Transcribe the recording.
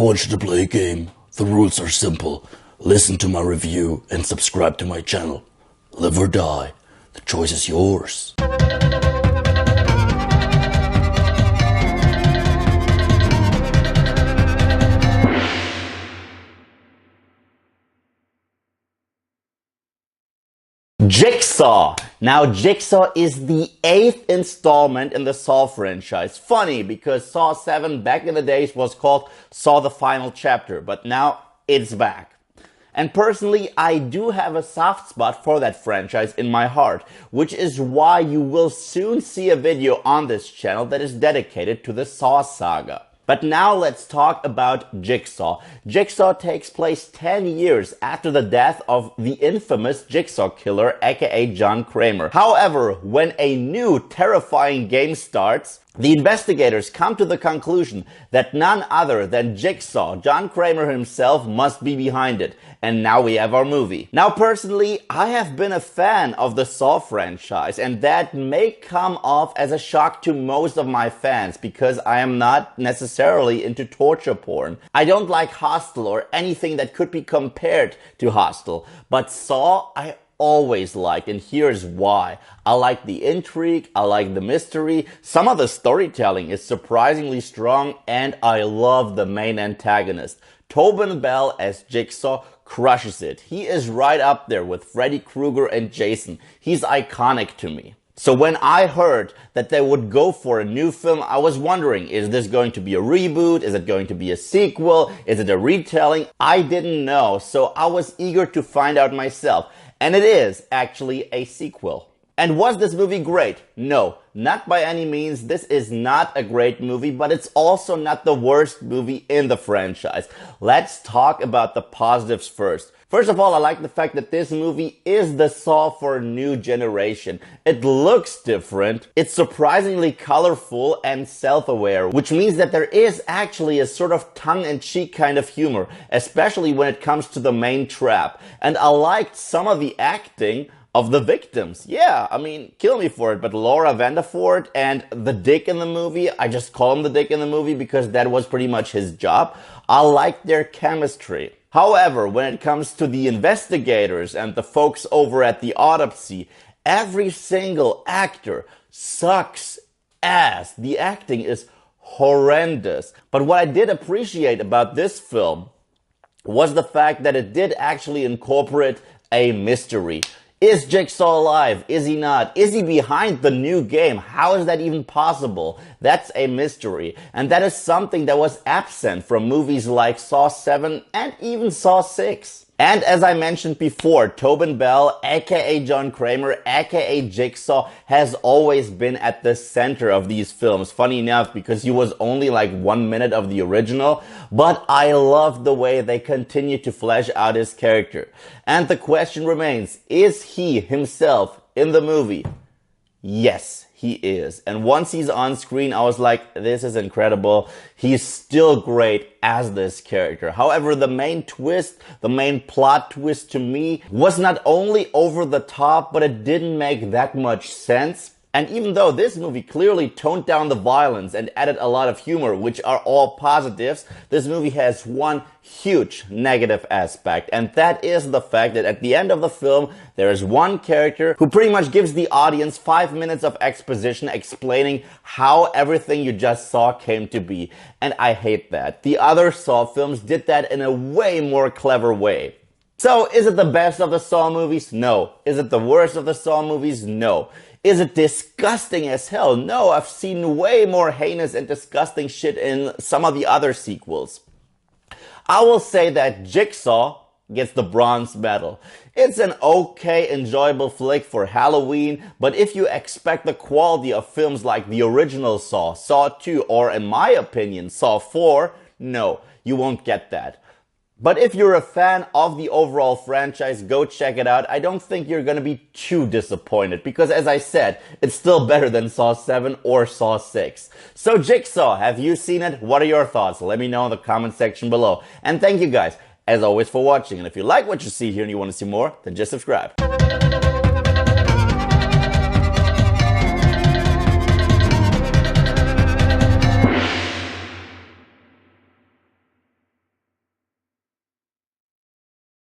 want you to play a game. The rules are simple. Listen to my review and subscribe to my channel. Live or die. The choice is yours. Jigsaw! Now, Jigsaw is the 8th installment in the Saw franchise. Funny, because Saw 7 back in the days was called Saw the Final Chapter, but now it's back. And personally, I do have a soft spot for that franchise in my heart, which is why you will soon see a video on this channel that is dedicated to the Saw saga. But now let's talk about Jigsaw. Jigsaw takes place 10 years after the death of the infamous Jigsaw-Killer, aka John Kramer. However, when a new terrifying game starts, the investigators come to the conclusion that none other than Jigsaw, John Kramer himself, must be behind it. And now we have our movie. Now personally, I have been a fan of the Saw franchise, and that may come off as a shock to most of my fans because I am not necessarily into torture porn. I don't like Hostel or anything that could be compared to Hostel, but Saw I always liked, and here's why. I like the intrigue, I like the mystery, some of the storytelling is surprisingly strong, and I love the main antagonist. Tobin Bell as Jigsaw crushes it. He is right up there with Freddy Krueger and Jason. He's iconic to me. So when I heard that they would go for a new film, I was wondering, is this going to be a reboot? Is it going to be a sequel? Is it a retelling? I didn't know, so I was eager to find out myself. And it is actually a sequel. And was this movie great? No, not by any means. This is not a great movie, but it's also not the worst movie in the franchise. Let's talk about the positives first. First of all, I like the fact that this movie is the Saw for a new generation. It looks different, it's surprisingly colorful and self-aware, which means that there is actually a sort of tongue-in-cheek kind of humor, especially when it comes to the main trap. And I liked some of the acting of the victims. Yeah, I mean, kill me for it, but Laura Vandervoort and the dick in the movie, I just call him the dick in the movie because that was pretty much his job. I liked their chemistry. However, when it comes to the investigators and the folks over at the autopsy, every single actor sucks ass. The acting is horrendous. But what I did appreciate about this film was the fact that it did actually incorporate a mystery. Is Jigsaw alive? Is he not? Is he behind the new game? How is that even possible? That's a mystery. And that is something that was absent from movies like Saw 7 and even Saw 6. And as I mentioned before, Tobin Bell, aka John Kramer, aka Jigsaw, has always been at the center of these films. Funny enough, because he was only like 1 minute of the original, but I love the way they continue to flesh out his character. And the question remains, is he himself in the movie? Yes, he is. And once he's on screen, I was like, this is incredible. He's still great as this character. However, the main twist, the main plot twist to me was not only over the top, but it didn't make that much sense. And even though this movie clearly toned down the violence and added a lot of humor, which are all positives, this movie has one huge negative aspect. And that is the fact that at the end of the film, there is one character who pretty much gives the audience 5 minutes of exposition explaining how everything you just saw came to be. And I hate that. The other Saw films did that in a way more clever way. So, is it the best of the Saw movies? No. Is it the worst of the Saw movies? No. Is it disgusting as hell? No, I've seen way more heinous and disgusting shit in some of the other sequels. I will say that Jigsaw gets the bronze medal. It's an okay, enjoyable flick for Halloween, but if you expect the quality of films like the original Saw, Saw 2, or in my opinion, Saw 4, no, you won't get that. But if you're a fan of the overall franchise, go check it out. I don't think you're gonna be too disappointed because, as I said, it's still better than Saw 7 or Saw 6. So Jigsaw, have you seen it? What are your thoughts? Let me know in the comment section below. And thank you guys, as always, for watching. And if you like what you see here and you want to see more, then just subscribe.